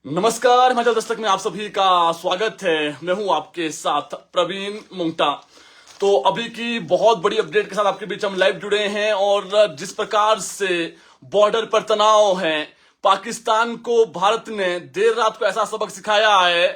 नमस्कार, हिमाचल दस्तक में आप सभी का स्वागत है। मैं हूं आपके साथ प्रवीण मुंगटा। तो अभी की बहुत बड़ी अपडेट के साथ आपके बीच हम लाइव जुड़े हैं और जिस प्रकार से बॉर्डर पर तनाव है, पाकिस्तान को भारत ने देर रात को ऐसा सबक सिखाया है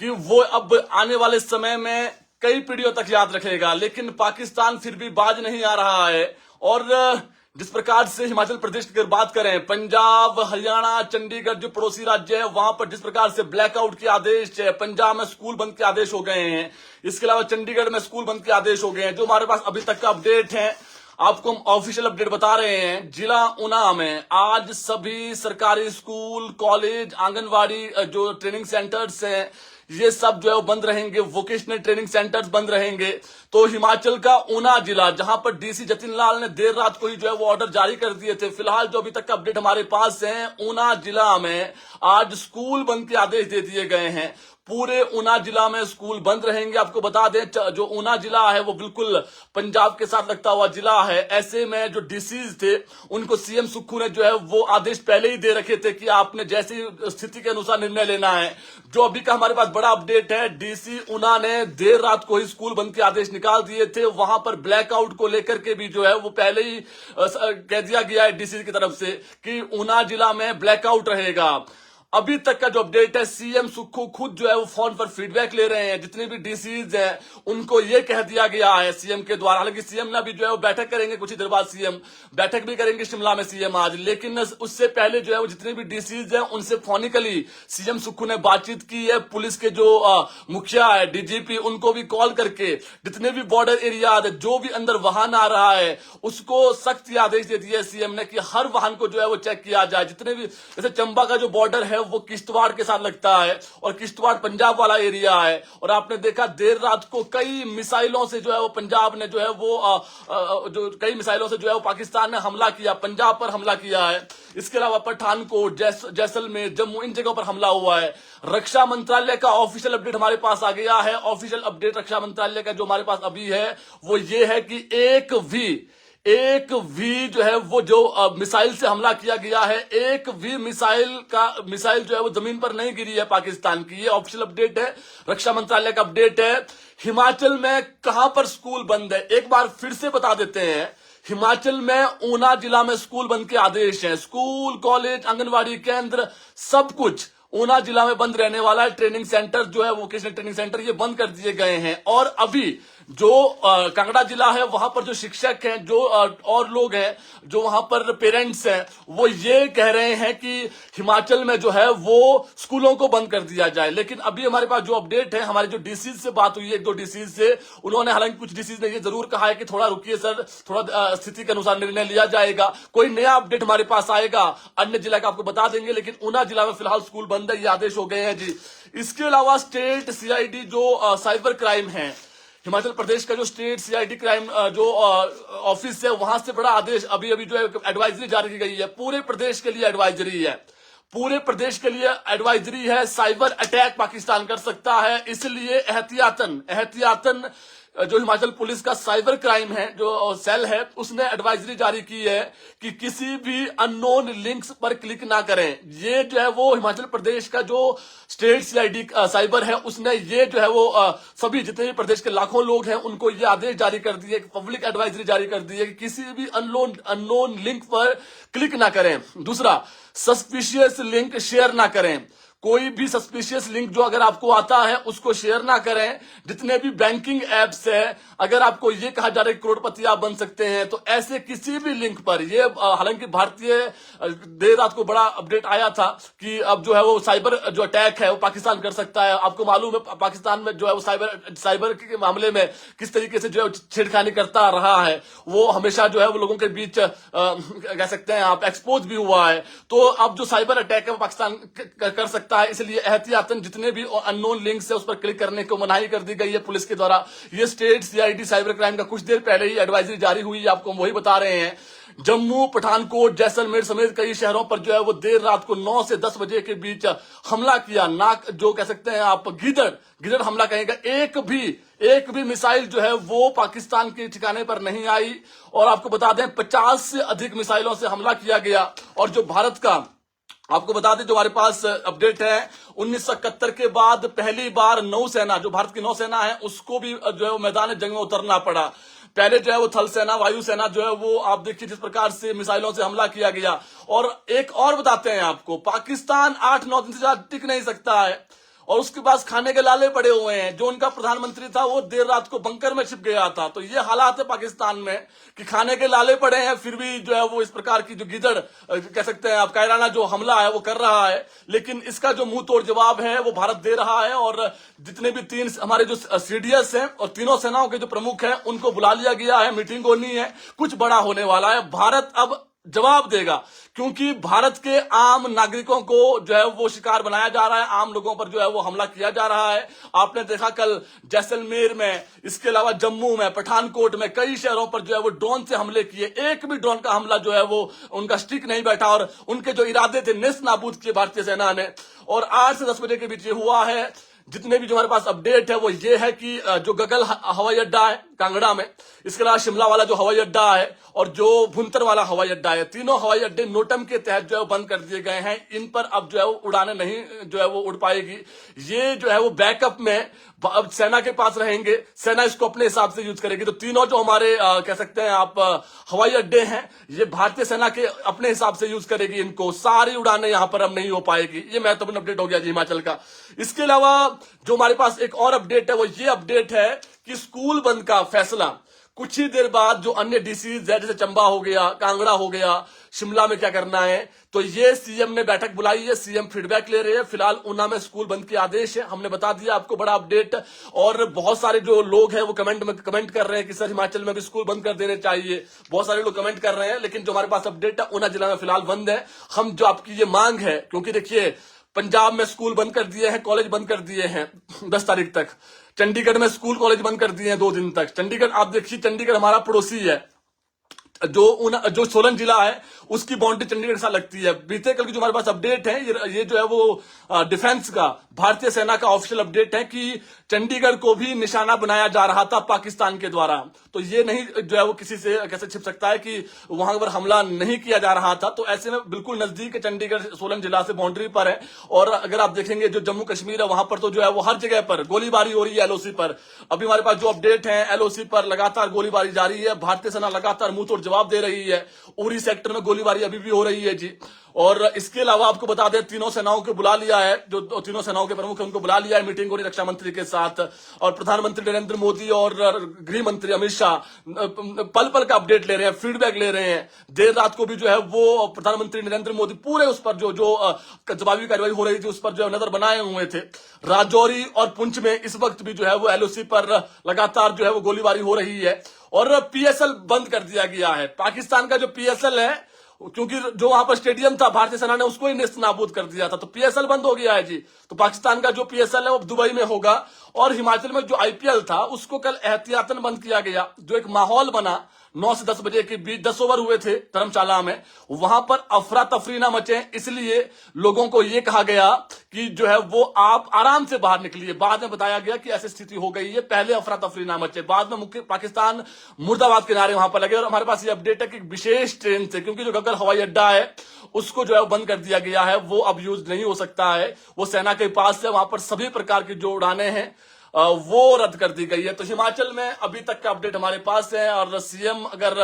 कि वो अब आने वाले समय में कई पीढ़ियों तक याद रखेगा। लेकिन पाकिस्तान फिर भी बाज नहीं आ रहा है और जिस प्रकार से हिमाचल प्रदेश की अगर बात करें, पंजाब, हरियाणा, चंडीगढ़ जो पड़ोसी राज्य है, वहां पर जिस प्रकार से ब्लैकआउट के आदेश है, पंजाब में स्कूल बंद के आदेश हो गए हैं, इसके अलावा चंडीगढ़ में स्कूल बंद के आदेश हो गए हैं। जो हमारे पास अभी तक का अपडेट है, आपको हम ऑफिशियल अपडेट बता रहे हैं। जिला ऊना में आज सभी सरकारी स्कूल, कॉलेज, आंगनवाड़ी जो ट्रेनिंग सेंटर्स हैं, ये सब जो है वो बंद रहेंगे। वोकेशनल ट्रेनिंग सेंटर्स बंद रहेंगे। तो हिमाचल का ऊना जिला, जहां पर डीसी जतिन लाल ने देर रात को ही जो है वो ऑर्डर जारी कर दिए थे, फिलहाल जो अभी तक का अपडेट हमारे पास है, ऊना जिला में आज स्कूल बंद के आदेश दे दिए गए हैं। पूरे ऊना जिला में स्कूल बंद रहेंगे। आपको बता दें, जो ऊना जिला है वो बिल्कुल पंजाब के साथ लगता हुआ जिला है। ऐसे में जो डीसीज थे, उनको सीएम सुक्खू ने जो है वो आदेश पहले ही दे रखे थे कि आपने जैसी स्थिति के अनुसार निर्णय लेना है। जो अभी का हमारे पास बड़ा अपडेट है, डीसी ऊना ने देर रात को ही स्कूल बंद के आदेश निकाल दिए थे। वहां पर ब्लैकआउट को लेकर के भी जो है वो पहले ही कह दिया गया है डीसी की तरफ से कि ऊना जिला में ब्लैकआउट रहेगा। अभी तक का जो अपडेट है, सीएम सुक्खू खुद जो है वो फोन पर फीडबैक ले रहे हैं। जितने भी डीसीज हैं उनको ये कह दिया गया है सीएम के द्वारा। हालांकि सीएम ने भी जो है वो बैठक करेंगे कुछ ही देर बाद, सीएम बैठक भी करेंगे शिमला में सीएम आज। लेकिन उससे पहले जो है वो जितने भी डीसीज हैं उनसे फोनिकली सीएम सुक्खू ने बातचीत की है। पुलिस के जो मुखिया है, डीजीपी, उनको भी कॉल करके जितने भी बॉर्डर एरिया है, जो भी अंदर वाहन आ रहा है, उसको सख्त आदेश दे दिए सीएम ने कि हर वाहन को जो है वो चेक किया जाए। जितने भी, जैसे चंबा का जो बॉर्डर है वो किश्तवाड़ के साथ लगता है और किश्तवाड़ पंजाब वाला एरिया है। और आपने देखा देर रात को कई मिसाइलों से जो है वो पंजाब ने जो है वो जो कई मिसाइलों से जो है वो पाकिस्तान ने हमला किया, पंजाब पर हमला किया है। इसके अलावा पठानकोट, जैसलमेर, जम्मू, इन जगहों पर हमला हुआ है। रक्षा मंत्रालय का ऑफिशियल अपडेट हमारे पास आ गया है। ऑफिशियल अपडेट रक्षा मंत्रालय का जो हमारे पास अभी है वो ये है कि एक भी जो है वो जो मिसाइल से हमला किया गया है, एक भी मिसाइल जो है वो जमीन पर नहीं गिरी है पाकिस्तान की। ये ऑफिशियल अपडेट है, रक्षा मंत्रालय का अपडेट है। हिमाचल में कहां पर स्कूल बंद है, एक बार फिर से बता देते हैं। हिमाचल में ऊना जिला में स्कूल बंद के आदेश हैं। स्कूल, कॉलेज, आंगनवाड़ी केंद्र, सब कुछ ऊना जिला में बंद रहने वाला है। ट्रेनिंग सेंटर जो है, वोकेशनल ट्रेनिंग सेंटर, ये बंद कर दिए गए हैं। और अभी जो कांगड़ा जिला है, वहां पर जो शिक्षक हैं, जो और लोग हैं, जो वहां पर पेरेंट्स हैं, वो ये कह रहे हैं कि हिमाचल में जो है वो स्कूलों को बंद कर दिया जाए। लेकिन अभी हमारे पास जो अपडेट है, हमारे जो डीसीज से बात हुई है, एक दो डीसीज से, उन्होंने, हालांकि कुछ डीसीज ने ये जरूर कहा है कि थोड़ा रुकिए सर, थोड़ा स्थिति के अनुसार निर्णय लिया जाएगा। कोई नया अपडेट हमारे पास आएगा अन्य जिला का आपको बता देंगे। लेकिन ऊना जिला में फिलहाल स्कूल बंद है, ये आदेश हो गए हैं जी। इसके अलावा स्टेट सीआईडी जो साइबर क्राइम है, हिमाचल प्रदेश का जो स्टेट सीआईडी क्राइम जो ऑफिस है, वहां से बड़ा आदेश अभी जो है एडवाइजरी जारी की गई है। पूरे प्रदेश के लिए एडवाइजरी है, पूरे प्रदेश के लिए एडवाइजरी है। साइबर अटैक पाकिस्तान कर सकता है, इसलिए एहतियातन जो हिमाचल पुलिस का साइबर क्राइम है जो सेल है, उसने एडवाइजरी जारी की है कि किसी भी अननोन लिंक्स पर क्लिक ना करें। ये जो है वो हिमाचल प्रदेश का जो स्टेट सीआईडी साइबर है, उसने ये जो है वो सभी जितने भी प्रदेश के लाखों लोग हैं उनको ये आदेश जारी कर दिए, पब्लिक एडवाइजरी जारी कर दी है कि किसी भी अननोन लिंक पर क्लिक ना करें। दूसरा, सस्पिशियस लिंक शेयर ना करें। कोई भी सस्पिशियस लिंक जो अगर आपको आता है उसको शेयर ना करें। जितने भी बैंकिंग एप्स है, अगर आपको ये कहा जा रहा है करोड़पति आप बन सकते हैं, तो ऐसे किसी भी लिंक पर, ये हालांकि भारतीय देर रात को बड़ा अपडेट आया था कि अब जो है वो साइबर जो अटैक है वो पाकिस्तान कर सकता है। आपको मालूम है पाकिस्तान में जो है वो साइबर के मामले में किस तरीके से जो है छेड़खानी करता रहा है, वो हमेशा जो है वो लोगों के बीच कह सकते हैं आप एक्सपोज भी हुआ है। तो अब जो साइबर अटैक है वो पाकिस्तान कर सकता है, इसलिए एहतियातन जितने भी अननोन लिंक्स है उस पर क्लिक करने को मनाही कर दी गई है पुलिस के द्वारा। ये स्टेट सीआईडी साइबर क्राइम का कुछ देर पहले ही एडवाइजरी जारी हुई है, आपको वही बता रहे हैं। जम्मू, पठानकोट, जैसलमेर समेत कई शहरों पर जो है वो देर रात को 9 से 10 बजे के बीच हमला किया। नाक जो कह सकते हैं आप गिदड़ हमला कहेगा। एक भी मिसाइल जो है वो पाकिस्तान के ठिकाने पर नहीं आई। और आपको बता दें 50 से अधिक मिसाइलों से हमला किया गया। और जो भारत का आपको बता दें जो हमारे पास अपडेट है, 1971 के बाद पहली बार नौसेना, जो भारत की नौसेना है, उसको भी जो है वो मैदान जंग में उतरना पड़ा। पहले जो है वो थल सेना, वायु सेना जो है वो आप देखिए जिस प्रकार से मिसाइलों से हमला किया गया। और एक और बताते हैं आपको, पाकिस्तान 8-9 दिन से ज्यादा टिक नहीं सकता है और उसके पास खाने के लाले पड़े हुए हैं। जो उनका प्रधानमंत्री था वो देर रात को बंकर में छिप गया था। तो ये हालात है पाकिस्तान में कि खाने के लाले पड़े हैं, फिर भी जो है वो इस प्रकार की जो गिदड़ कह सकते हैं आप, कायराना जो हमला है वो कर रहा है। लेकिन इसका जो मुंह तोड़ जवाब है वो भारत दे रहा है। और जितने भी 3 हमारे जो सीडीएस हैं और तीनों सेनाओं के जो प्रमुख हैं उनको बुला लिया गया है, मीटिंग होनी है, कुछ बड़ा होने वाला है। भारत अब जवाब देगा, क्योंकि भारत के आम नागरिकों को जो है वो शिकार बनाया जा रहा है, आम लोगों पर जो है वो हमला किया जा रहा है। आपने देखा कल जैसलमेर में, इसके अलावा जम्मू में, पठानकोट में, कई शहरों पर जो है वो ड्रोन से हमले किए। एक भी ड्रोन का हमला जो है वो उनका स्टिक नहीं बैठा और उनके जो इरादे थे नेस्त नाबूद किए भारतीय सेना ने। और 8 से 10 बजे के बीच ये हुआ है। जितने भी जो हमारे पास अपडेट है वो ये है कि जो गगल हवाई अड्डा है कांगड़ा में, इसके अलावा शिमला वाला जो हवाई अड्डा है और जो भुंतर वाला हवाई अड्डा है, तीनों हवाई अड्डे नोटम के तहत जो है बंद कर दिए गए हैं। इन पर अब जो है वो उड़ाने नहीं जो है वो उड़ पाएगी। ये जो है वो बैकअप में अब सेना के पास रहेंगे, सेना इसको अपने हिसाब से यूज करेगी। तो तीनों जो हमारे कह सकते हैं आप हवाई अड्डे हैं, ये भारतीय सेना के अपने हिसाब से यूज करेगी इनको। सारी उड़ानें यहां पर अब नहीं हो पाएगी। ये महत्वपूर्ण अपडेट हो गया जी हिमाचल का। इसके अलावा जो हमारे पास एक और अपडेट है वो ये अपडेट है कि स्कूल बंद का फैसला कुछ ही देर बाद जो अन्य डीसीज है, जैसे चंबा हो गया, कांगड़ा हो गया, शिमला में क्या करना है, तो ये सीएम ने बैठक बुलाई है, सीएम फीडबैक ले रहे हैं। फिलहाल ऊना में स्कूल बंद के आदेश है, हमने बता दिया आपको, बड़ा अपडेट। और बहुत सारे जो लोग हैं वो कमेंट कर रहे हैं कि सर हिमाचल में भी स्कूल बंद कर देने चाहिए। बहुत सारे लोग कमेंट कर रहे हैं, लेकिन जो हमारे पास अपडेट है ऊना जिला में फिलहाल बंद है। हम जो आपकी ये मांग है, क्योंकि देखिए पंजाब में स्कूल बंद कर दिए हैं, कॉलेज बंद कर दिए हैं 10 तारीख तक। चंडीगढ़ में स्कूल कॉलेज बंद कर दिए हैं 2 दिन तक। चंडीगढ़ आप देखिए, चंडीगढ़ हमारा पड़ोसी है, जो सोलन जिला है उसकी बाउंड्री चंडीगढ़ के साथ लगती है। बीते कल की जो हमारे पास अपडेट है, ये जो है वो डिफेंस का, भारतीय सेना का ऑफिशियल अपडेट है कि चंडीगढ़ को भी निशाना बनाया जा रहा था पाकिस्तान के द्वारा। तो ये नहीं जो है वो किसी से कैसे छिप सकता है कि वहां पर हमला नहीं किया जा रहा था। तो ऐसे में बिल्कुल नजदीक चंडीगढ़ सोलन जिला से बाउंड्री पर है। और अगर आप देखेंगे जो जम्मू कश्मीर है वहां पर तो जो है वो हर जगह पर गोलीबारी हो रही है एलओसी पर। अभी हमारे पास जो अपडेट है, एलओसी पर लगातार गोलीबारी जारी है, भारतीय सेना लगातार मुंह तोड़ जवाब दे रही है। उरी सेक्टर में गोलीबारी अभी भी हो रही है जी। और इसके अलावा आपको बता दें तीनों सेनाओं को बुला लिया है, जो तीनों सेनाओं के प्रमुख हैं उनको बुला लिया है, मीटिंग हो रही रक्षा मंत्री के साथ। और प्रधानमंत्री नरेंद्र मोदी और गृह मंत्री अमित शाह पल पल का अपडेट ले रहे हैं, फीडबैक ले रहे हैं। देर रात को भी जो है वो प्रधानमंत्री नरेंद्र मोदी पूरे उस पर जो जवाबी कार्रवाई हो रही थी उस पर जो है नजर बनाए हुए थे। राजौरी और पुंछ में इस वक्त भी जो है वो एलओसी पर लगातार जो है वो गोलीबारी हो रही है। और पीएसएल बंद कर दिया गया है। पाकिस्तान का जो पीएसएल है, क्योंकि जो वहां पर स्टेडियम था भारतीय सेना ने उसको ही नेस्त नाबूद कर दिया था, तो पीएसएल बंद हो गया है जी। तो पाकिस्तान का जो पीएसएल है वो दुबई में होगा। और हिमाचल में जो आईपीएल था उसको कल एहतियातन बंद किया गया। जो एक माहौल बना 9 से 10 बजे के बीच 10 ओवर हुए थे धर्मशाला में, वहां पर अफरा तफरी ना मचे, इसलिए लोगों को यह कहा गया कि जो है वो आप आराम से बाहर निकलिए। बाद में बताया गया कि ऐसी स्थिति हो गई है, पहले अफरा तफरी ना मचे, बाद में मुख्य पाकिस्तान मुर्दाबाद के नारे वहां पर लगे। और हमारे पास ये अपडेट है कि विशेष ट्रेन से, क्योंकि जो गगल हवाई अड्डा है उसको जो है बंद कर दिया गया है, वो अब यूज नहीं हो सकता है, वो सेना के पास है। वहां पर सभी प्रकार की जो उड़ानें हैं वो रद्द कर दी गई है। तो हिमाचल में अभी तक का अपडेट हमारे पास है। और सीएम अगर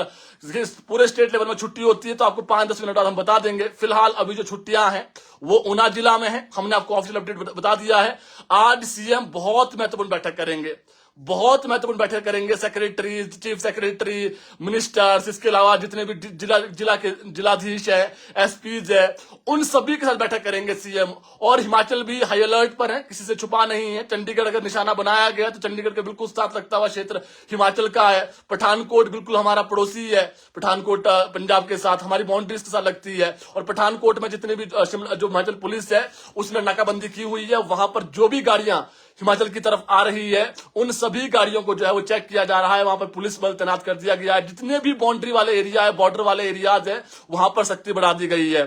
पूरे स्टेट लेवल में छुट्टी होती है तो आपको 5-10 मिनट बाद हम बता देंगे। फिलहाल अभी जो छुट्टियां हैं वो ऊना जिला में है, हमने आपको ऑफिशियल अपडेट बता दिया है। आज सीएम बहुत महत्वपूर्ण बैठक करेंगे, बहुत महत्वपूर्ण बैठक करेंगे। सेक्रेटरी, चीफ सेक्रेटरी, मिनिस्टर्स, इसके अलावा जितने भी जिला के जिलाधीश है, एसपीज है, उन सभी के साथ बैठक करेंगे सीएम। और हिमाचल भी हाई अलर्ट पर है, किसी से छुपा नहीं है। चंडीगढ़ अगर निशाना बनाया गया तो चंडीगढ़ के बिल्कुल साथ लगता हुआ क्षेत्र हिमाचल का है। पठानकोट बिल्कुल हमारा पड़ोसी है, पठानकोट पंजाब के साथ हमारी बाउंड्रीज के साथ लगती है। और पठानकोट में जितने भी जो हिमाचल पुलिस है उसने नाकाबंदी की हुई है। वहां पर जो भी गाड़ियां हिमाचल की तरफ आ रही है उन सभी गाड़ियों को जो है वो चेक किया जा रहा है। वहां पर पुलिस बल तैनात कर दिया गया है। जितने भी बाउंड्री वाले एरिया है, बॉर्डर वाले एरियाज है, वहां पर सख्ती बढ़ा दी गई है।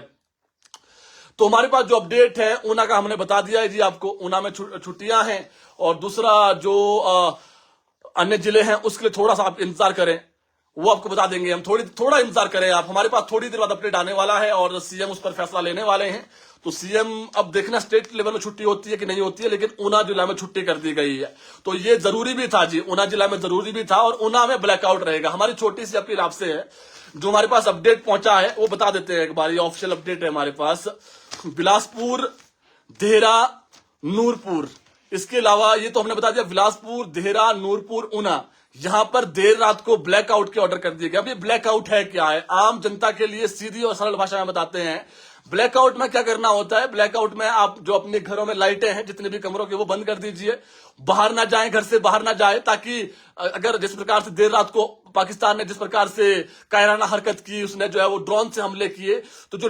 तो हमारे पास जो अपडेट है ऊना का हमने बता दिया है जी आपको। ऊना में छुट्टियां हैं। और दूसरा जो अन्य जिले हैं उसके लिए थोड़ा सा आप इंतजार करें। वो आपको बता देंगे हम। थोड़ा इंतजार करें आप, हमारे पास थोड़ी देर बाद अपडेट आने वाला है और सीएम उस पर फैसला लेने वाले हैं। तो सीएम अब देखना स्टेट लेवल में छुट्टी होती है कि नहीं होती है, लेकिन ऊना जिला में छुट्टी कर दी गई है। तो ये जरूरी भी था जी, ऊना जिला में जरूरी भी था और ऊना में ब्लैकआउट रहेगा। हमारी छोटी सी अपील आपसे है, जो हमारे पास अपडेट पहुंचा है वो बता देते हैं एक बार। ये ऑफिशियल अपडेट है हमारे पास। बिलासपुर, देहरा, नूरपुर, इसके अलावा ये तो हमने बता दिया, बिलासपुर, देहरा, नूरपुर, ऊना, यहां पर देर रात को ब्लैकआउट के ऑर्डर कर दिए गए। अब ये ब्लैकआउट है क्या है, आम जनता के लिए सीधी और सरल भाषा में बताते हैं। ब्लैकआउट में क्या करना होता है, ब्लैकआउट में आप जो अपने घरों में लाइटें हैं जितने भी कमरों की वो बंद कर दीजिए, बाहर ना जाएं, घर से बाहर ना जाए, ताकि अगर जिस प्रकार से देर रात को पाकिस्तान ने जिस प्रकार से कायराना हरकत की, उसने जो है वो ड्रोन से हमले किए, तो जो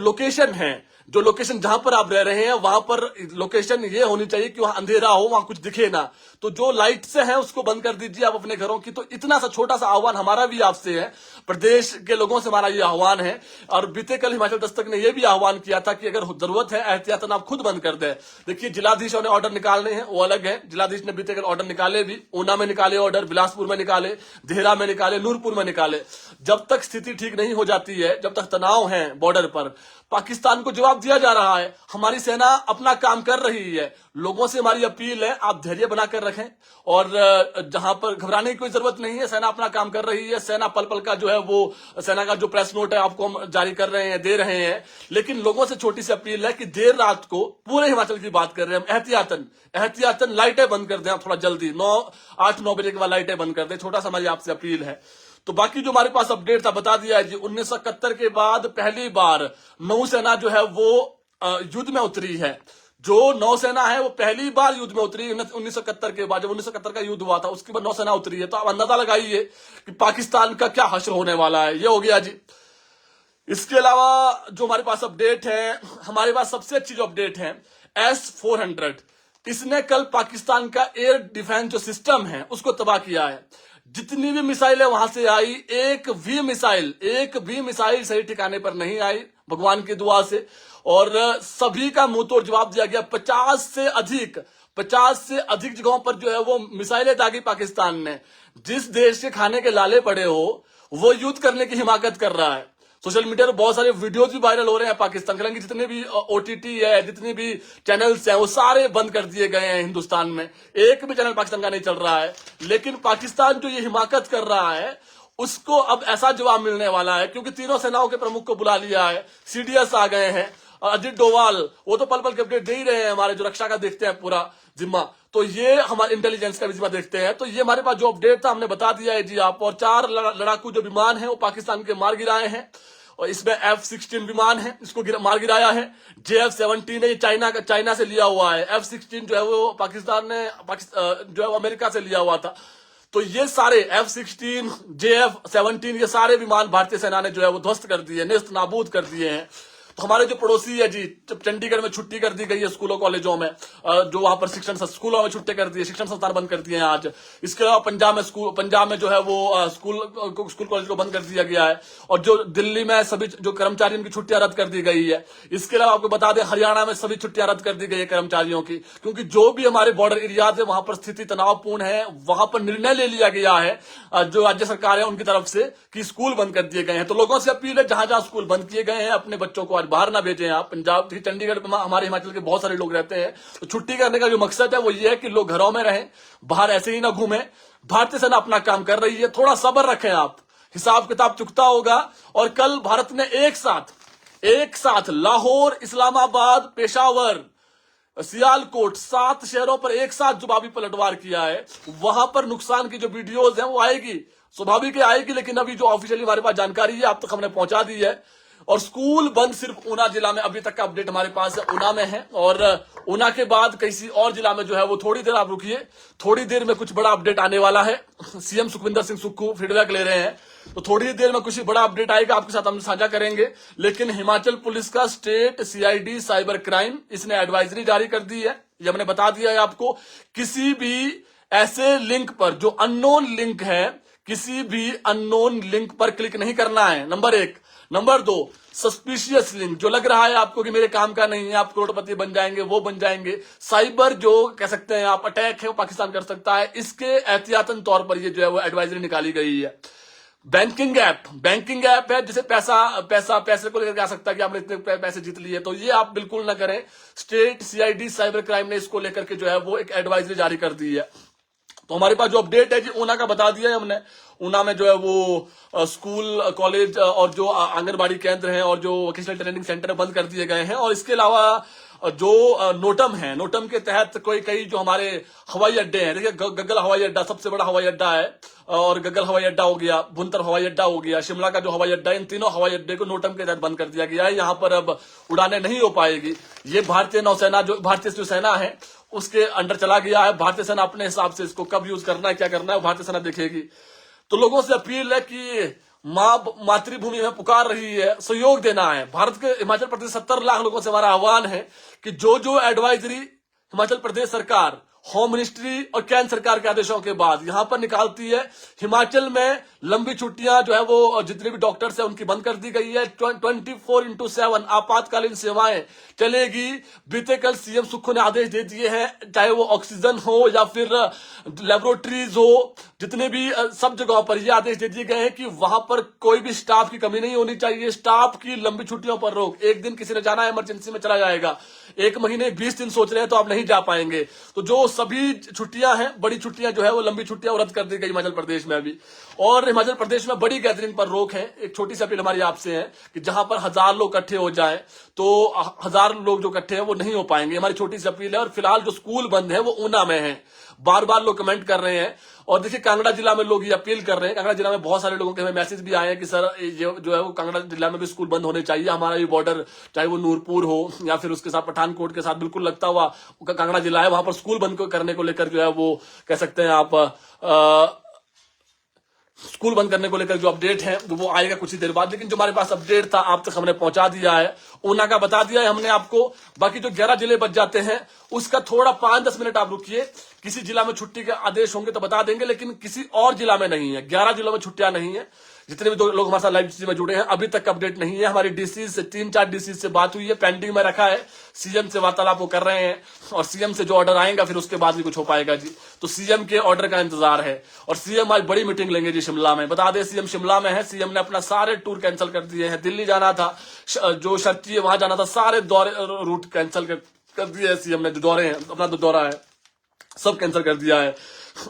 लोकेशन जहां पर आप रह रहे हैं वहां पर लोकेशन ये होनी चाहिए कि वहां अंधेरा हो, वहां कुछ दिखे ना। तो जो लाइट से है उसको बंद कर दीजिए आप अपने घरों की। तो इतना सा छोटा सा आह्वान हमारा भी आपसे है, प्रदेश के लोगों से हमारा ये आह्वान है। और बीते कल हिमाचल दस्तक ने यह भी आह्वान किया था कि अगर जरूरत है एहतियातन आप खुद बंद कर दें। देखिए, जिलाधीशों ने ऑर्डर निकालने हैं, वो अलग है। जिलाधीश ने बीते कल ऑर्डर निकाले भी, ऊना में निकाले ऑर्डर, बिलासपुर में निकाले, देहरा में निकाले, नूरपुर में निकाले। जब तक स्थिति ठीक नहीं हो जाती है, जब तक तनाव है बॉर्डर पर, पाकिस्तान को जवाब दिया जा रहा है। हमारी सेना अपना काम कर रही है। लोगों से हमारी अपील है, आप धैर्य बनाकर रखें और जहां पर घबराने की कोई जरूरत नहीं है। सेना अपना काम कर रही है। सेना पल पल का जो है वो सेना का जो प्रेस नोट है आपको हम जारी कर रहे हैं, दे रहे हैं। लेकिन लोगों से छोटी सी अपील है कि देर रात को, पूरे हिमाचल की बात कर रहे हैं हम, एहतियातन लाइटें बंद कर दें आप थोड़ा जल्दी, 8-9 बजे के बाद लाइटें बंद कर दें। छोटा सा हमारी आपसे अपील है। तो बाकी जो हमारे पास अपडेट था बता दिया है जी। 1971 के बाद पहली बार नौसेना जो है वो युद्ध में उतरी है। जो नौसेना है वो पहली बार युद्ध में उतरी 1971 के बाद। जब 1971 का युद्ध हुआ था उसके बाद नौसेना उतरी है। तो आप अंदाजा लगाइए कि पाकिस्तान का क्या हश्र होने वाला है। ये हो गया जी। इसके अलावा जो हमारे पास अपडेट है, हमारे पास सबसे अच्छी जो अपडेट है, S-400, इसने कल पाकिस्तान का एयर डिफेंस जो सिस्टम है उसको तबाह किया है। जितनी भी मिसाइलें वहां से आई, एक भी मिसाइल सही ठिकाने पर नहीं आई भगवान की दुआ से, और सभी का मुंह तोड़ जवाब दिया गया। 50 से अधिक जगहों पर जो है वो मिसाइलें दागी पाकिस्तान ने। जिस देश के खाने के लाले पड़े हो वो युद्ध करने की हिमाकत कर रहा है। सोशल मीडिया पर बहुत सारे वीडियोज भी वायरल हो रहे हैं पाकिस्तान के। जितने भी OTT है, जितने भी चैनल्स हैं, वो सारे बंद कर दिए गए हैं हिंदुस्तान में। एक भी चैनल पाकिस्तान का नहीं चल रहा है। लेकिन पाकिस्तान जो ये हिमाकत कर रहा है उसको अब ऐसा जवाब मिलने वाला है, क्योंकि तीनों सेनाओं के प्रमुख को बुला लिया है, CDS आ गए हैं। अजित डोवाल वो तो पल पल के अपडेट दे ही रहे हैं, हमारे जो रक्षा का देखते हैं पूरा जिम्मा, तो ये हमारे इंटेलिजेंस का भी जिम्मा देखते हैं। तो ये हमारे पास जो अपडेट था हमने बता दिया है जी आप। और 4 लड़ाकू जो विमान है वो पाकिस्तान के मार गिराए हैं, और इसमें F-16 विमान है, इसको मार गिराया है। JF-17 है, चाइना से लिया हुआ है। F-16 जो है वो पाकिस्तान ने जो है वो अमेरिका से लिया हुआ था। तो ये सारे F-16, JF-17 ये सारे विमान भारतीय सेना ने जो है वो ध्वस्त कर दिए, नेस्त नाबूद कर दिए हैं। तो हमारे जो पड़ोसी है जी, चंडीगढ़ में छुट्टी कर दी गई है स्कूलों कॉलेजों में, जो वहां पर स्कूलों में छुट्टी कर दी है, शिक्षण संस्थान बंद कर दिए हैं आज। इसके अलावा पंजाब में जो है वो स्कूल कॉलेज को बंद कर दिया गया है। और जो दिल्ली में सभी जो कर्मचारियों की छुट्टियां रद्द कर दी गई है। इसके अलावा आपको बता दें हरियाणा में सभी छुट्टियां रद्द कर दी गई है कर्मचारियों की, क्योंकि जो भी हमारे बॉर्डर एरियाज है वहां पर स्थिति तनावपूर्ण है। वहां पर निर्णय ले लिया गया है जो राज्य सरकार है उनकी तरफ से कि स्कूल बंद कर दिए गए हैं। तो लोगों से अपील है, जहां जहां स्कूल बंद किए गए हैं अपने बच्चों को बाहर ना भेजें आप। पंजाब, चंडीगढ़ में हमारे हिमाचल के बहुत सारे लोग रहते हैं। तो छुट्टी करने का जो मकसद है वो ये है कि लोग घरों में रहें, बाहर ऐसे ही ना घूमें। भारतीय सेना अपना काम कर रही है, थोड़ा सब्र रखें आप, हिसाब किताब चुकता होगा। और कल भारत ने एक साथ लाहौर, इस्लामाबाद, पेशावर, सियालकोट 7 शहरों पर एक साथ जवाबी पलटवार किया है। वहां पर नुकसान की जो वीडियोज हैं वो आएगी, स्वाभाविक आएगी, लेकिन अभी जो ऑफिशियली हमारे पास जानकारी है आप तक हमने पहुंचा दी है। और स्कूल बंद सिर्फ ऊना जिला में, अभी तक का अपडेट हमारे पास है ऊना में है। और ऊना के बाद किसी और जिला में जो है वो थोड़ी देर आप रुकिए, थोड़ी देर में कुछ बड़ा अपडेट आने वाला है। CM सुखविंदर सिंह सुक्खू फीडबैक ले रहे हैं, तो थोड़ी देर में कुछ बड़ा अपडेट आएगा आपके साथ हम साझा करेंगे। लेकिन हिमाचल पुलिस का स्टेट CID साइबर क्राइम, इसने एडवाइजरी जारी कर दी है। ये हमने बता दिया है आपको, किसी भी ऐसे लिंक पर जो अननोन लिंक है, किसी भी अननोन लिंक पर क्लिक नहीं करना है, नंबर 1। नंबर 2, सस्पिशियस लिंक जो लग रहा है आपको कि मेरे काम का नहीं है, आप करोड़पति बन जाएंगे, वो बन जाएंगे, साइबर जो कह सकते हैं आप अटैक है वो पाकिस्तान कर सकता है, इसके एहतियातन तौर पर ये जो है वो एडवाइजरी निकाली गई है। बैंकिंग ऐप है, जिसे पैसे को लेकर आ सकता है कि आपने इतने पैसे जीत लिए, तो ये आप बिल्कुल ना करें। स्टेट सीआईडी साइबर क्राइम ने इसको लेकर के जो है वो एक एडवाइजरी जारी कर दी है। तो हमारे पास जो अपडेट है जी, ऊना का बता दिया है हमने। ऊना में जो है वो स्कूल, कॉलेज और जो आंगनबाड़ी केंद्र हैं और जो वोकेशनल ट्रेनिंग सेंटर बंद कर दिए गए हैं। और इसके अलावा जो नोटम है, नोटम के तहत कई जो हमारे हवाई अड्डे हैं, देखिए गग्गल हवाई अड्डा सबसे बड़ा हवाई अड्डा है, और गग्गल हवाई अड्डा हो गया, भुंतर हवाई अड्डा हो गया, शिमला का जो हवाई अड्डा है, इन तीनों हवाई अड्डे को नोटम के तहत बंद कर दिया गया है। यहाँ पर अब उड़ानें नहीं हो पाएगी। ये भारतीय नौसेना, जो भारतीय जो सेना है उसके अंडर चला गया है। भारतीय सेना अपने हिसाब से इसको कब यूज करना है, क्या करना है, वो भारतीय सेना देखेगी। तो लोगों से अपील है कि मातृभूमि में पुकार रही है, सहयोग देना है। भारत के हिमाचल प्रदेश 70 लाख लोगों से हमारा आह्वान है कि जो एडवाइजरी हिमाचल प्रदेश सरकार, होम मिनिस्ट्री और केंद्र सरकार के आदेशों के बाद यहां पर निकालती है, हिमाचल में लंबी छुट्टियां जो है वो जितने भी डॉक्टर्स हैं उनकी बंद कर दी गई है। 24x7 आपातकालीन सेवाएं चलेगी। बीते कल सीएम सुक्खू ने आदेश दे दिए हैं, चाहे वो ऑक्सीजन हो या फिर लेबोरेटरीज हो, जितने भी सब जगहों पर ये आदेश दे दिए गए हैं कि वहां पर कोई भी स्टाफ की कमी नहीं होनी चाहिए। स्टाफ की लंबी छुट्टियों पर रोक। एक दिन किसी ने जाना है इमरजेंसी में चला जाएगा, 1 महीने 20 दिन सोच रहे हैं तो आप नहीं जा पाएंगे। तो जो सभी छुट्टियां हैं, बड़ी छुट्टियां जो है वो लंबी छुट्टियां रद्द कर दी गई हिमाचल प्रदेश में अभी। और हिमाचल प्रदेश में बड़ी गैदरिंग पर रोक है। एक छोटी सी अपील हमारी आपसे है कि जहां पर 1000 लोग इकट्ठे हो जाएं, तो 1000 लोग जो इकट्ठे हैं वो नहीं हो पाएंगे। हमारी छोटी सी अपील है। और फिलहाल जो स्कूल बंद है वो ऊना में है, बार बार लोग कमेंट कर रहे हैं। और देखिए कांगड़ा जिला में लोग ये अपील कर रहे हैं। कांगड़ा जिला में बहुत सारे लोगों के हमें मैसेज भी आए हैं कि सर ये जो है वो कांगड़ा जिला में भी स्कूल बंद होने चाहिए। हमारा ये बॉर्डर, चाहे वो नूरपुर हो या फिर उसके साथ पठानकोट के साथ बिल्कुल लगता हुआ कांगड़ा जिला है, वहां पर स्कूल बंद करने को लेकर जो है वो कह सकते हैं आप स्कूल बंद करने को लेकर जो अपडेट है वो आएगा कुछ ही देर बाद। लेकिन जो हमारे पास अपडेट था आप तक हमने पहुंचा दिया है। ऊना का बता दिया है हमने आपको। बाकी जो 11 जिले बच जाते हैं उसका थोड़ा 5-10 मिनट आप रुकिए। किसी जिला में छुट्टी के आदेश होंगे तो बता देंगे, लेकिन किसी और जिला में नहीं है। 11 जिलों में छुट्टियां नहीं है। जितने भी लोग हमारे साथ लाइव में जुड़े हैं, अभी तक अपडेट नहीं है। हमारी डीसी से 3-4 डीसी से बात हुई है, पेंडिंग में रखा है। सीएम से वार्तालाप वो कर रहे हैं और सीएम से जो ऑर्डर आएगा फिर उसके बाद भी कुछ हो पाएगा जी। तो सीएम के ऑर्डर का इंतजार है। और सीएम आज बड़ी मीटिंग लेंगे जी शिमला में। बता दें सीएम शिमला में है। सीएम ने अपना सारे टूर कैंसिल कर दिए हैं। दिल्ली जाना था, जो शर्ती है वहां जाना था, सारे दौरे रूट कैंसिल कर दिए है सीएम ने। जो दौरे हैं, अपना जो दौरा है सब कैंसिल कर दिया है।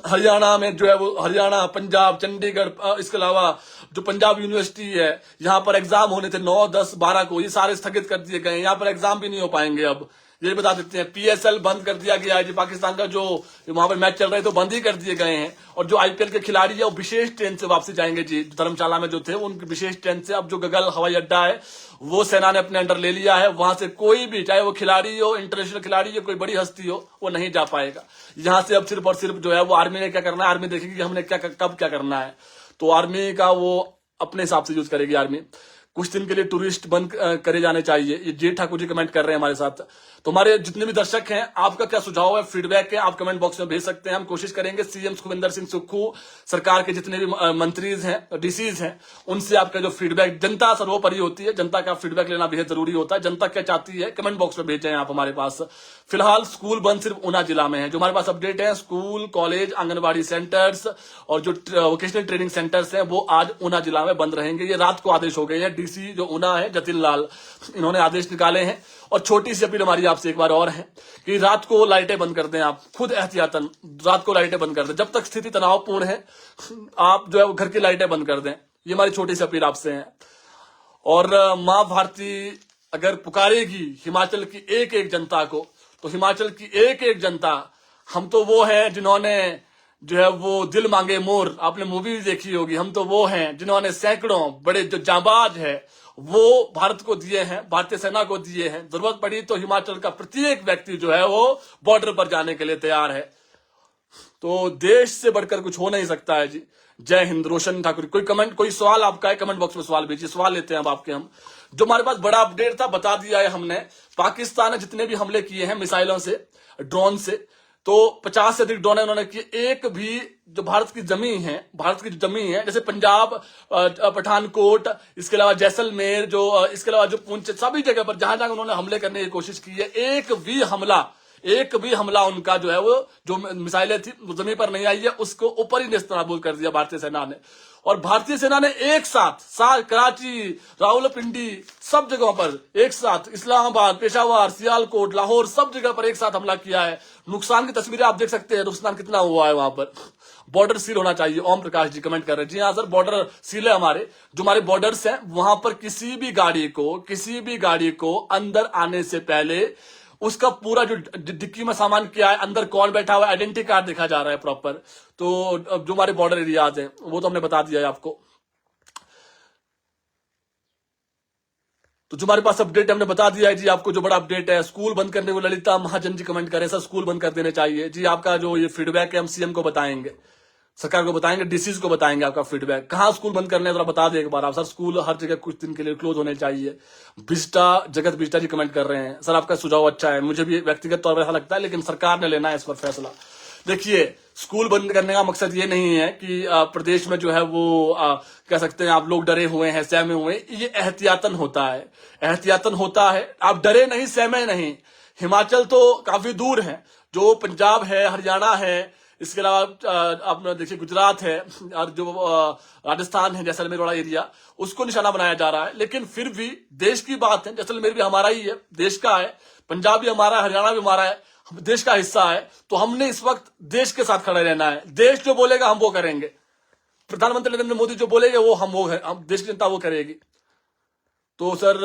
हरियाणा में जो है वो हरियाणा, पंजाब, चंडीगढ़, इसके अलावा जो पंजाब यूनिवर्सिटी है, यहाँ पर एग्जाम होने थे 9, 10, 12 को, ये सारे स्थगित कर दिए गए हैं। यहाँ पर एग्जाम भी नहीं हो पाएंगे अब, ये बता देते हैं। पीएसएल बंद कर दिया गया है जी। पाकिस्तान का जो वहां पर मैच चल रहे तो बंद ही कर दिए गए हैं। और जो आईपीएल के खिलाड़ी है वो विशेष ट्रेन से वापसी जाएंगे जी। धर्मशाला में जो थे वो उनकी विशेष ट्रेन से। अब जो गगल हवाई अड्डा है वो सेना ने अपने अंडर ले लिया है। वहां से कोई भी, चाहे वो खिलाड़ी हो, इंटरनेशनल खिलाड़ी हो, कोई बड़ी हस्ती हो, वो नहीं जा पाएगा। यहाँ से अब सिर्फ और सिर्फ जो है वो आर्मी ने क्या करना है, आर्मी देखेगी कि हमने क्या कब क्या करना है। तो आर्मी का वो अपने हिसाब से यूज करेगी आर्मी। कुछ दिन के लिए टूरिस्ट बंद करे जाने चाहिए, ये जे ठाकुर जी कमेंट कर रहे हैं हमारे साथ। तो हमारे जितने भी दर्शक हैं, आपका क्या सुझाव है, फीडबैक है, आप कमेंट बॉक्स में भेज सकते हैं। हम कोशिश करेंगे सीएम सुखविंदर सिंह सुक्खू, सरकार के जितने भी मंत्रीज हैं, डीसीज हैं, उनसे आपका जो फीडबैक, जनता सर्वोपरि होती है, जनता का फीडबैक लेना बेहद जरूरी होता है। जनता क्या चाहती है कमेंट बॉक्स में भेजें आप हमारे पास। फिलहाल स्कूल बंद सिर्फ ऊना जिला में है। जो हमारे पास अपडेट है, स्कूल, कॉलेज, आंगनबाड़ी सेंटर्स और जो वोकेशनल ट्रेनिंग सेंटर्स हैं वो आज ऊना जिला में बंद रहेंगे। ये रात को आदेश हो गए हैं। डीसी जो ऊना है, जतिन लाल, इन्होंने आदेश निकाले हैं। और छोटी सी अपील हमारी आपसे एक बार और है कि रात को लाइटें बंद कर दें। आप खुद एहतियातन रात को लाइटें बंद कर दें। जब तक स्थिति तनावपूर्ण है आप जो है वो घर की लाइटें बंद कर दें। ये हमारी छोटी सी अपील आपसे है। और मां भारती अगर पुकारेगी हिमाचल की एक एक जनता को, तो हिमाचल की एक एक जनता, हम तो वो हैं जिन्होंने जो है वो दिल मांगे मोर, आपने मूवी भी देखी होगी। हम तो वो हैं जिन्होंने सैकड़ों बड़े जो जांबाज है वो भारत को दिए हैं, भारतीय सेना को दिए हैं। जरूरत पड़ी तो हिमाचल का प्रत्येक व्यक्ति जो है वो बॉर्डर पर जाने के लिए तैयार है। तो देश से बढ़कर कुछ हो नहीं सकता है जी। जय हिंद। रोशन ठाकुर। कोई कमेंट, कोई सवाल आपका है, कमेंट बॉक्स में सवाल भेजिए। सवाल लेते हैं अब आपके हम। जो हमारे पास बड़ा अपडेट था बता दिया है हमने। पाकिस्तान ने जितने भी हमले किए हैं मिसाइलों से, ड्रोन से, तो 50 से अधिक ड्रोन उन्होंने किए। एक भी जो भारत की जमीन है, भारत की जो जमीन है, जैसे पंजाब, पठानकोट, इसके अलावा जैसलमेर, जो इसके अलावा जो पुंछ, सभी जगह पर जहां जहां उन्होंने हमले करने की कोशिश की है, एक भी हमला एक भी हमला उनका जो है वो जो मिसाइलें थी जमीन पर नहीं आई है, उसको ऊपर ही नेस्तनाबूद कर दिया भारतीय सेना ने। और भारतीय सेना ने एक साथ कराची, रावलपिंडी, सब जगहों पर एक साथ, इस्लामाबाद, पेशावर, सियालकोट, लाहौर, सब जगह पर एक साथ हमला किया है। नुकसान की तस्वीरें आप देख सकते हैं, नुकसान कितना हुआ है वहां पर। बॉर्डर सील होना चाहिए, ओम प्रकाश जी कमेंट कर रहे हैं। जी हाँ सर, बॉर्डर सील है हमारे, जो हमारे बॉर्डर्स हैं वहां पर किसी भी गाड़ी को अंदर आने से पहले उसका पूरा जो डिक्की में सामान क्या है, अंदर कौन बैठा हुआ है, आइडेंटिटी कार्ड देखा जा रहा है प्रॉपर। तो जो हमारे बॉर्डर एरियाज हैं वो तो हमने बता दिया है आपको। तो जो हमारे पास अपडेट है हमने बता दिया है जी आपको। जो बड़ा अपडेट है, स्कूल बंद करने को ललिता महाजन जी कमेंट करें, सर स्कूल बंद कर देने चाहिए जी। आपका जो ये फीडबैक है हम सीएम को बताएंगे, सरकार को बताएंगे, डीसीज को बताएंगे आपका फीडबैक। कहाँ स्कूल बंद करने जरा बता दें एक बार आप। सर स्कूल हर जगह कुछ दिन के लिए क्लोज होने चाहिए। जगत बिस्टा जी कमेंट कर रहे हैं, सर आपका सुझाव अच्छा है, मुझे भी व्यक्तिगत तौर पर ऐसा लगता है, लेकिन सरकार ने लेना है इस पर फैसला। देखिए, स्कूल बंद करने का मकसद ये नहीं है कि प्रदेश में जो है वो कह सकते हैं आप लोग डरे हुए हैं, सहमे हुए हैं। ये एहतियातन होता है, आप डरे नहीं, सहमे नहीं। हिमाचल तो काफी दूर है, जो पंजाब है, हरियाणा है, इसके अलावा आप देखिए गुजरात है, और जो राजस्थान है, जैसलमेर वाला एरिया, उसको निशाना बनाया जा रहा है। लेकिन फिर भी देश की बात है, जैसलमेर भी हमारा ही है, देश का है, पंजाब भी हमारा है, हरियाणा भी हमारा है, देश का हिस्सा है। तो हमने इस वक्त देश के साथ खड़े रहना है। देश जो बोलेगा हम वो करेंगे। प्रधानमंत्री नरेंद्र मोदी जो बोलेंगे वो हम देश की जनता वो करेगी। तो सर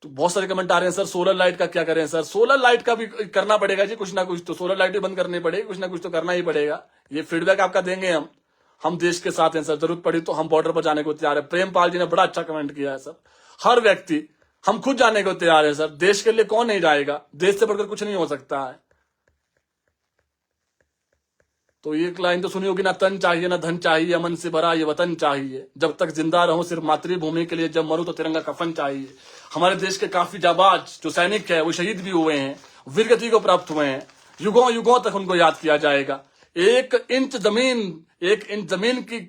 तो बहुत सारे कमेंट आ रहे हैं, सर सोलर लाइट का क्या करें। सर सोलर लाइट का भी करना पड़ेगा जी, कुछ ना कुछ तो सोलर लाइट भी बंद करनी पड़ेगी, कुछ ना कुछ तो करना ही पड़ेगा। ये फीडबैक आपका देंगे हम देश के साथ हैं सर, जरूरत पड़ी तो हम बॉर्डर पर जाने को तैयार है। प्रेमपाल जी ने बड़ा अच्छा कमेंट किया है सर, हर व्यक्ति हम खुद जाने को तैयार है सर। देश के लिए कौन नहीं जाएगा, देश से बढ़कर कुछ नहीं हो सकता है। तो एक लाइन तो सुनी होगी, ना तन चाहिए ना धन चाहिए, अमन से भरा ये वतन चाहिए, जब तक जिंदा रहूं सिर्फ मातृभूमि के लिए, जब मरूं तो तिरंगा कफन चाहिए। हमारे देश के काफी जाबाज जो सैनिक है वो शहीद भी हुए हैं, वीरगति को प्राप्त हुए हैं, युगों युगों तक उनको याद किया जाएगा। एक इंच जमीन की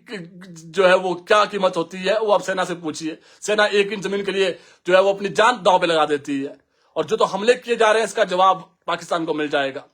जो है वो क्या कीमत होती है वो आप सेना से पूछिए। सेना 1 इंच जमीन के लिए जो है वो अपनी जान दांव पे लगा देती है। और जो तो हमले किए जा रहे हैं इसका जवाब पाकिस्तान को मिल जाएगा।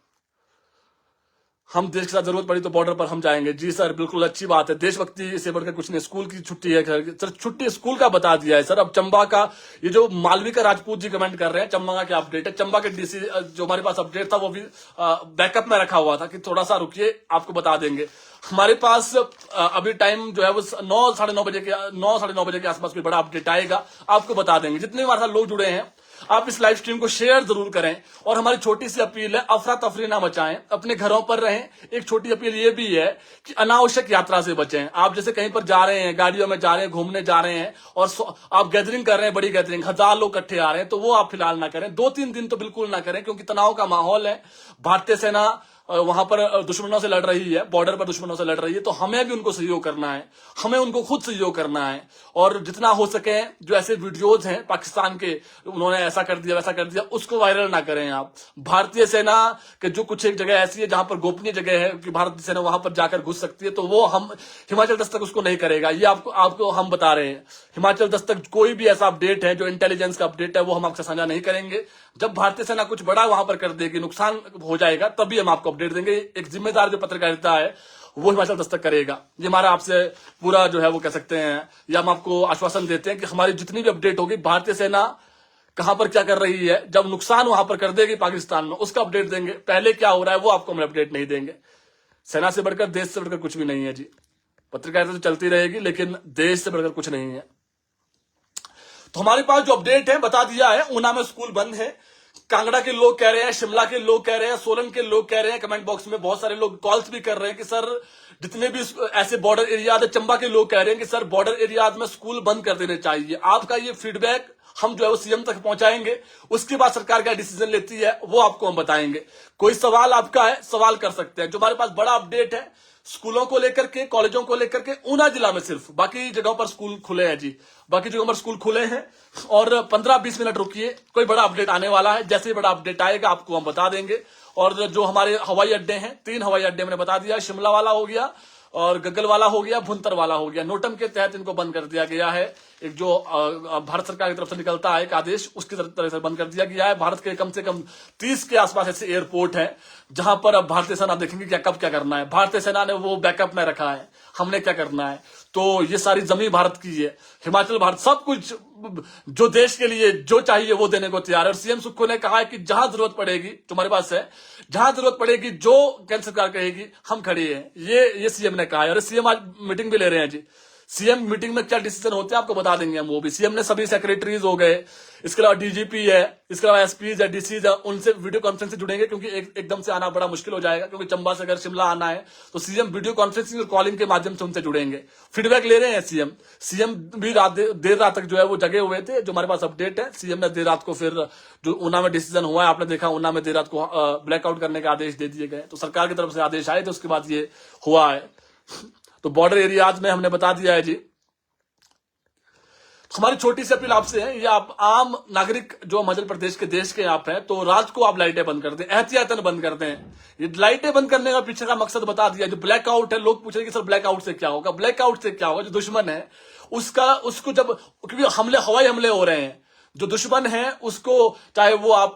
हम देश के साथ जरूरत पड़ी तो बॉर्डर पर हम जाएंगे। जी सर, बिल्कुल अच्छी बात है, देशभक्ति से बढ़कर कुछ नहीं। स्कूल की छुट्टी है सर, छुट्टी स्कूल का बता दिया है सर। अब चंबा का ये जो मालविका राजपूत जी कमेंट कर रहे हैं, चंबा का क्या अपडेट है। चंबा के डीसी जो हमारे पास अपडेट था वो भी बैकअप में रखा हुआ था कि थोड़ा सा रुकिए आपको बता देंगे। हमारे पास अभी टाइम जो है वो 9 साढ़े 9 बजे के आसपास कोई बड़ा अपडेट आएगा, आपको बता देंगे। जितने हमारे साथ लोग जुड़े हैं आप इस लाइव स्ट्रीम को शेयर जरूर करें। और हमारी छोटी सी अपील है, अफरा तफरी ना मचाएं, अपने घरों पर रहें। एक छोटी अपील ये भी है कि अनावश्यक यात्रा से बचें। आप जैसे कहीं पर जा रहे हैं, गाड़ियों में जा रहे हैं, घूमने जा रहे हैं और आप गैदरिंग कर रहे हैं, बड़ी गैदरिंग, 1000 लोग इकट्ठे आ रहे हैं, तो वो आप फिलहाल ना करें। 2-3 दिन तो बिल्कुल ना करें, क्योंकि तनाव का माहौल है। भारतीय सेना वहां पर दुश्मनों से लड़ रही है, बॉर्डर पर दुश्मनों से लड़ रही है, तो हमें भी उनको सहयोग करना है, हमें उनको खुद सहयोग करना है। और जितना हो सके जो ऐसे वीडियोज हैं पाकिस्तान के, उन्होंने ऐसा कर दिया वैसा कर दिया, उसको वायरल ना करें आप। भारतीय सेना के जो कुछ एक जगह ऐसी है जहां पर गोपनीय जगह है कि भारतीय सेना वहां पर जाकर घुस सकती है, तो वो हम हिमाचल दस्तक उसको नहीं करेगा। ये आपको हम बता रहे हैं। हिमाचल दस्तक कोई भी ऐसा अपडेट है जो इंटेलिजेंस का अपडेट है वो हम आपसे साझा नहीं करेंगे। जब भारतीय सेना कुछ बड़ा वहां पर कर देगी, नुकसान हो जाएगा, तभी हम आपको अपडेट देंगे। एक जिम्मेदार जो पत्रकारिता है वो हिमाचल दस्तक करेगा। ये हमारा आपसे पूरा जो है वो कह सकते हैं, या हम आपको आश्वासन देते हैं कि हमारी जितनी भी अपडेट होगी, भारतीय सेना कहां पर क्या कर रही है, जब नुकसान वहां पर कर देगी पाकिस्तान में, उसका अपडेट देंगे। पहले क्या हो रहा है वो आपको हम अपडेट नहीं देंगे। सेना से बढ़कर, देश से बढ़कर कुछ भी नहीं है जी। पत्रकारिता तो चलती रहेगी, लेकिन देश से बढ़कर कुछ नहीं है। तो हमारे पास जो अपडेट है बता दिया है। ऊना में स्कूल बंद है, कांगड़ा के लोग कह रहे हैं, शिमला के लोग कह रहे हैं, सोलन के लोग कह रहे हैं। कमेंट बॉक्स में बहुत सारे लोग कॉल्स भी कर रहे हैं कि सर जितने भी ऐसे बॉर्डर एरिया है, चंबा के लोग कह रहे हैं कि सर बॉर्डर एरिया में स्कूल बंद कर देने चाहिए। आपका ये फीडबैक हम जो है वो सीएम तक पहुंचाएंगे, उसके बाद सरकार क्या डिसीजन लेती है वो आपको हम बताएंगे। कोई सवाल आपका है, सवाल कर सकते हैं। जो हमारे पास बड़ा अपडेट है स्कूलों को लेकर के, कॉलेजों को लेकर के, ऊना जिला में सिर्फ, बाकी जगहों पर स्कूल खुले हैं जी, बाकी जगहों पर स्कूल खुले हैं। और 15-20 मिनट रुकिए, कोई बड़ा अपडेट आने वाला है। जैसे ही बड़ा अपडेट आएगा आपको हम बता देंगे। और जो हमारे हवाई अड्डे हैं, 3 हवाई अड्डे मैंने बता दिया, शिमला वाला हो गया, और गग्गल वाला हो गया, भुंतर वाला हो गया। नोटम के तहत इनको बंद कर दिया गया है। एक जो भारत सरकार की तरफ से निकलता है एक आदेश, उसकी तरह से बंद कर दिया गया है। भारत के कम से कम 30 के आसपास ऐसे एयरपोर्ट हैं जहां पर अब भारतीय सेना देखेंगे क्या कब क्या करना है। भारतीय सेना ने वो बैकअप में रखा है, हमने क्या करना है। तो ये सारी जमीन भारत की है, हिमाचल भारत, सब कुछ जो देश के लिए जो चाहिए वो देने को तैयार है। और सीएम सुक्खू ने कहा है कि जहां जरूरत पड़ेगी, जो हमारे पास है, जहां जरूरत पड़ेगी, जो केंद्र सरकार कहेगी हम खड़े हैं, ये सीएम ने कहा है। और सीएम आज मीटिंग भी ले रहे हैं जी। सीएम मीटिंग में क्या डिसीजन होते हैं आपको बता देंगे हम। वो भी सीएम ने सभी सेक्रेटरीज हो गए, इसके अलावा डीजीपी है, इसके अलावा एसपीज है, डीसीज है, उनसे वीडियो कॉन्फ्रेंस से जुड़ेंगे क्योंकि एकदम से आना बड़ा मुश्किल हो जाएगा। क्योंकि चंबा से अगर शिमला आना है तो सीएम वीडियो कॉन्फ्रेंसिंग और कॉलिंग के माध्यम से उनसे जुड़ेंगे। फीडबैक ले रहे हैं सीएम भी देर रात तक जो है वो जगे हुए थे। जो हमारे पास अपडेट है, सीएम ने देर रात को फिर जो ऊना में डिसीजन हुआ है, आपने देखा ऊना में देर रात को ब्लैकआउट करने के आदेश दे दिए गए। तो सरकार की तरफ से आदेश आए थे, उसके बाद ये हुआ है। तो बॉर्डर एरियाज में हमने बता दिया है जी। हमारी छोटी सी अपील आपसे है, ये आप आम नागरिक जो मध्य प्रदेश के देश के आप हैं, तो रात को आप लाइटें बंद कर दें, एहतियातन बंद कर दें। ये लाइटें बंद करने का पीछे का मकसद बता दिया। जो ब्लैकआउट है, लोग पूछ रहे हैं कि सर ब्लैकआउट से क्या होगा। ब्लैकआउट से क्या होगा, जो दुश्मन है उसको जब, क्योंकि हवाई हमले हो रहे हैं, जो दुश्मन है उसको, चाहे वो आप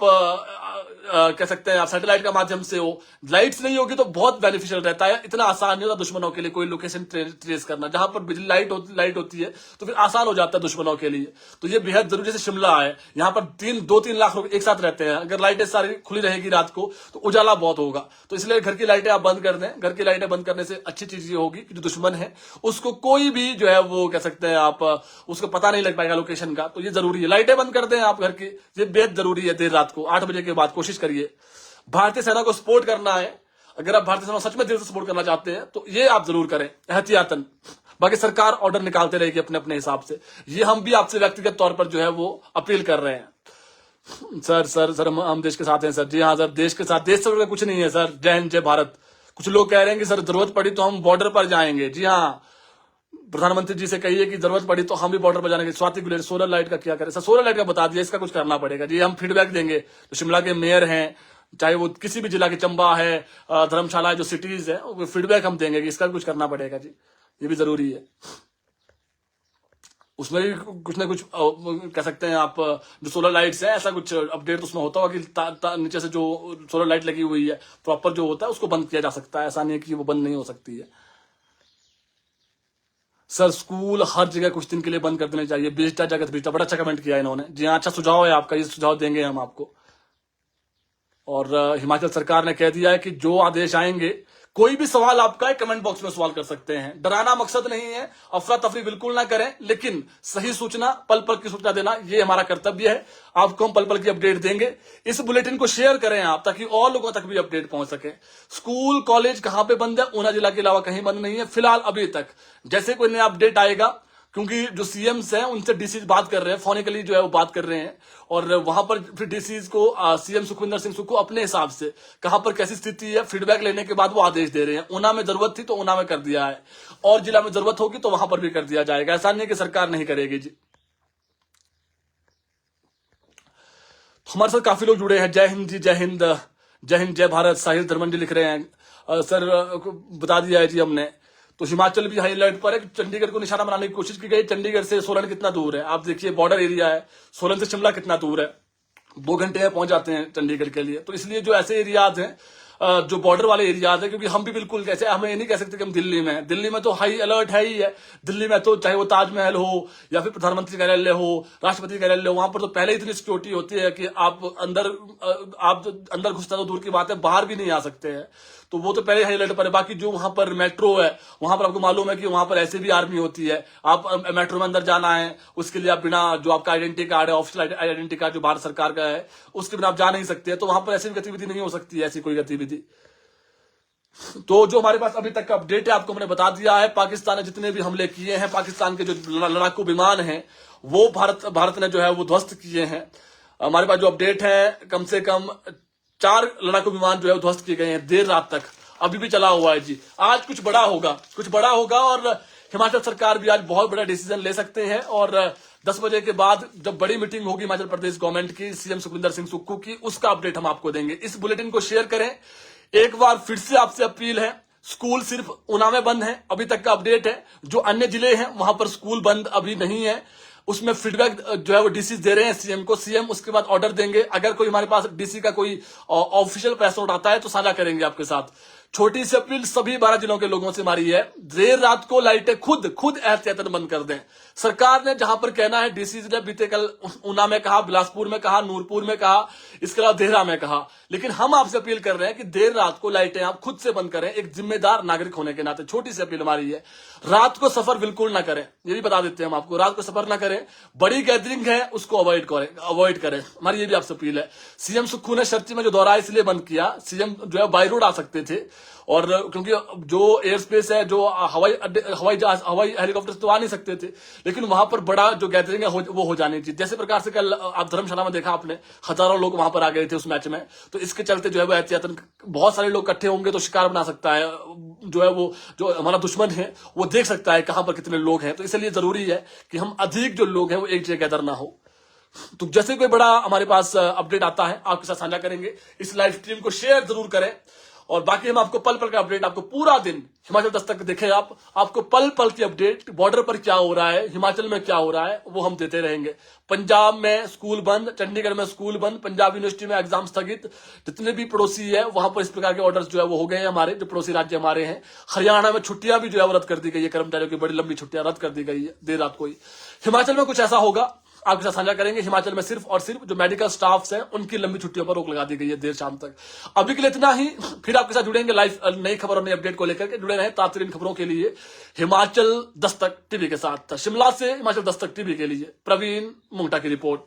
कह सकते हैं आप सैटेलाइट का माध्यम से हो, लाइट्स नहीं होगी तो बहुत बेनिफिशियल रहता है। इतना आसान नहीं होता दुश्मनों के लिए कोई लोकेशन ट्रेस करना। जहां पर बिजली लाइट होती है तो फिर आसान हो जाता है दुश्मनों के लिए। तो ये बेहद जरूरी। जैसे शिमला है, यहाँ पर 2-3 लाख लोग एक साथ रहते हैं। अगर लाइटें सारी खुली रहेगी रात को तो उजाला बहुत होगा। तो इसलिए घर की लाइटें आप बंद कर दें। घर की लाइटें बंद करने से अच्छी चीज ये होगी कि जो दुश्मन है उसको कोई भी जो है वो कह सकते हैं आप, उसको पता नहीं लग पाएगा लोकेशन का। तो ये जरूरी है, लाइटें बंद कर दें आप घर की, ये बेहद जरूरी है। देर रात को 8 बजे के बाद कोशिश करिए। भारतीय सेना को सपोर्ट करना है, अगर आप भारतीय सेना सच में दिल से सपोर्ट करना चाहते हैं तो ये आप जरूर करें एहतियातन। बाकी सरकार ऑर्डर निकालते रहेगी अपने अपने हिसाब से। ये हम भी आपसे व्यक्तिगत तौर पर जो है वो अपील कर रहे हैं। सर हम देश के साथ हैं सर। जी हाँ सर, देश के साथ, देश से कुछ नहीं है सर। जय हिंद, जय भारत। कुछ लोग कह रहे हैं कि सर जरूरत पड़ी तो हम बॉर्डर पर जाएंगे। जी हाँ, प्रधानमंत्री जी से कहिए कि जरूरत पड़ी तो हम भी बॉर्डर पर जाने के। स्वाति गुलेर, सोलर लाइट का क्या करें सर? सोलर लाइट का बता दिया, इसका कुछ करना पड़ेगा जी। हम फीडबैक देंगे। तो शिमला के मेयर हैं, चाहे वो किसी भी जिला के, चंबा है, धर्मशाला है, जो सिटीज है, फीडबैक हम देंगे कि इसका भी कुछ करना पड़ेगा जी। ये भी जरूरी है। उसमें भी कुछ ना कुछ कह सकते हैं आप, जो सोलर लाइट्स है, ऐसा कुछ अपडेट उसमें होता होगा कि नीचे से जो सोलर लाइट लगी हुई है प्रॉपर जो होता है उसको बंद किया जा सकता है। ऐसा नहीं है कि वो बंद नहीं हो सकती है। सर स्कूल हर जगह कुछ दिन के लिए बंद कर देने चाहिए। बेचता जगत बेचता, बड़ा अच्छा कमेंट किया इन्होंने जी हाँ। अच्छा सुझाव है आपका, ये सुझाव देंगे हम आपको। और हिमाचल सरकार ने कह दिया है कि जो आदेश आएंगे, कोई भी सवाल आपका है कमेंट बॉक्स में सवाल कर सकते हैं। डराना मकसद नहीं है, अफरा तफरी बिल्कुल ना करें, लेकिन सही सूचना, पल पल की सूचना देना ये हमारा कर्तव्य है। आपको हम पल पल की अपडेट देंगे। इस बुलेटिन को शेयर करें आप, ताकि और लोगों तक भी अपडेट पहुंच सके। स्कूल कॉलेज कहां पे बंद है? ऊना जिला के अलावा कहीं बंद नहीं है फिलहाल अभी तक। जैसे कोई नया अपडेट आएगा, क्योंकि जो सीएम्स हैं उनसे डीसीज बात कर रहे हैं, फोनिकली जो है वो बात कर रहे हैं, और वहां पर फिर डीसीज को सीएम सुखविंदर सिंह सुक्खू अपने हिसाब से कहां पर कैसी स्थिति है फीडबैक लेने के बाद वो आदेश दे रहे हैं। ऊना में जरूरत थी तो ऊना में कर दिया है, और जिला में जरूरत होगी तो वहां पर भी कर दिया जाएगा। ऐसा नहीं है कि सरकार नहीं करेगी जी। हमारे साथ काफी लोग जुड़े हैं। जय हिंद जी, जय हिंद, जय हिंद, जय भारत। साहिल धर्मन जी लिख रहे हैं सर बता दिया है जी हमने। तो हिमाचल भी हाई अलर्ट पर है। चंडीगढ़ को निशाना बनाने की कोशिश की गई। चंडीगढ़ से सोलन कितना दूर है आप देखिए, बॉर्डर एरिया है। सोलन से शिमला कितना दूर है, 2 घंटे में पहुंच जाते हैं चंडीगढ़ के लिए। तो इसलिए जो ऐसे एरियाज हैं, जो बॉर्डर वाले एरियाज है, क्योंकि हम भी बिल्कुल कैसे, हमें ये नहीं कह सकते कि हम दिल्ली में हैं। दिल्ली में तो हाई अलर्ट है ही है। दिल्ली में तो चाहे वो ताजमहल हो या फिर प्रधानमंत्री कार्यालय हो, राष्ट्रपति कार्यालय हो, वहां पर तो पहले इतनी सिक्योरिटी होती है कि आप अंदर घुसना तो दूर की बात है, बाहर भी नहीं आ सकते हैं। तो वो तो पहले हाई अलर्ट पर है। बाकी जो वहां पर मेट्रो है, वहां पर आपको मालूम है कि वहां पर ऐसे भी आर्मी होती है। आप मेट्रो में अंदर जाना है, उसके लिए आप बिना जो आपका आइडेंटिटी कार्ड है, ऑफिशियल आइडेंटिटी कार्ड जो भारत सरकार का है, उसके बिना आप जा नहीं सकते। तो वहां पर ऐसी गतिविधि नहीं हो सकती है, ऐसी कोई गतिविधि। तो जो हमारे पास अभी तक का अपडेट है आपको हमने बता दिया है। पाकिस्तान ने जितने भी हमले किए हैं, पाकिस्तान के जो लड़ाकू विमान हैं वो भारत ने जो है वो ध्वस्त किए हैं। हमारे पास जो अपडेट है, कम से कम 4 लड़ाकू विमान जो है ध्वस्त किए गए हैं देर रात तक। अभी भी चला हुआ है जी। आज कुछ बड़ा होगा और हिमाचल सरकार भी आज बहुत बड़ा डिसीजन ले सकते हैं। और 10 बजे के बाद जब बड़ी मीटिंग होगी हिमाचल प्रदेश गवर्नमेंट की, सीएम सुखविंदर सिंह सुक्खू की, उसका अपडेट हम आपको देंगे। इस बुलेटिन को शेयर करें। एक बार फिर से आपसे अपील है, स्कूल सिर्फ ऊना में बंद है, अभी तक का अपडेट है। जो अन्य जिले हैं वहां पर स्कूल बंद अभी नहीं है। उसमें फीडबैक जो है वो डीसी दे रहे हैं सीएम को। सीएम उसके बाद ऑर्डर देंगे। अगर कोई हमारे पास डीसी का कोई ऑफिशियल प्रेस नोट आता है तो साझा करेंगे आपके साथ। छोटी सी अपील सभी 12 जिलों के लोगों से हमारी है, देर रात को लाइटें खुद एहतियातन बंद कर दें। सरकार ने जहां पर कहना है, डीसी ने बीते कल ऊना में कहा, बिलासपुर में कहा, नूरपुर में कहा, इसके अलावा देहरा में कहा। लेकिन हम आपसे अपील कर रहे हैं कि देर रात को लाइटें आप खुद से बंद करें, एक जिम्मेदार नागरिक होने के नाते छोटी सी अपील हमारी है। रात को सफर बिल्कुल ना करें, ये भी बता देते हैं हम आपको। रात को सफर ना करें, बड़ी गैदरिंग है उसको अवॉइड करें, हमारी ये भी आपसे अपील है। सीएम सुक्खू ने शर्ची में जो दौरा इसलिए बंद किया, सीएम जो है बाई रोड आ सकते थे, और क्योंकि जो एयर स्पेस है, जो हवाई हेलीकॉप्टर तो आ नहीं सकते थे, लेकिन वहां पर बड़ा जो गैदरिंग है वो हो जानी चाहिए। जैसे प्रकार से कल आप धर्मशाला में देखा आपने, हजारों लोग वहां पर आ गए थे उस मैच में। तो इसके चलते जो है वो एहतियातन, बहुत सारे लोग इकट्ठे होंगे तो शिकार बना सकता है, जो है वो जो हमारा दुश्मन है वो देख सकता है कहां पर कितने लोग हैं। तो इसलिए जरूरी है कि हम अधिक जो लोग हैं वो एक जगह गैदर ना हो। तो जैसे कोई बड़ा हमारे पास अपडेट आता है आपके साथ साझा करेंगे। इस लाइव स्ट्रीम को शेयर जरूर करें, और बाकी हम आपको पल पल का अपडेट, आपको पूरा दिन हिमाचल दस्तक देखें आपको पल पल की अपडेट, बॉर्डर पर क्या हो रहा है, हिमाचल में क्या हो रहा है, वो हम देते रहेंगे। पंजाब में स्कूल बंद, चंडीगढ़ में स्कूल बंद, पंजाब यूनिवर्सिटी में एग्जाम स्थगित, जितने भी पड़ोसी है वहां पर इस प्रकार के ऑर्डर्स जो है वो हो गए हैं हमारे, जो पड़ोसी राज्य हमारे हैं। हरियाणा में छुट्टियां भी जो है वो रद्द कर दी गई है, कर्मचारियों की बड़ी लंबी छुट्टियां रद्द कर दी गई है देर रात को ही। हिमाचल में कुछ ऐसा होगा आपके साथ साझा करेंगे। हिमाचल में सिर्फ और सिर्फ जो मेडिकल स्टाफ्स हैं उनकी लंबी छुट्टियों पर रोक लगा दी गई है देर शाम तक। अभी के लिए इतना ही, फिर आपके साथ जुड़ेंगे लाइव नई खबर और नई अपडेट को लेकर के। जुड़े रहें ताज़ा खबरों के लिए हिमाचल दस्तक टीवी के साथ। शिमला से हिमाचल दस्तक टीवी के लिए प्रवीण मुंगटा की रिपोर्ट।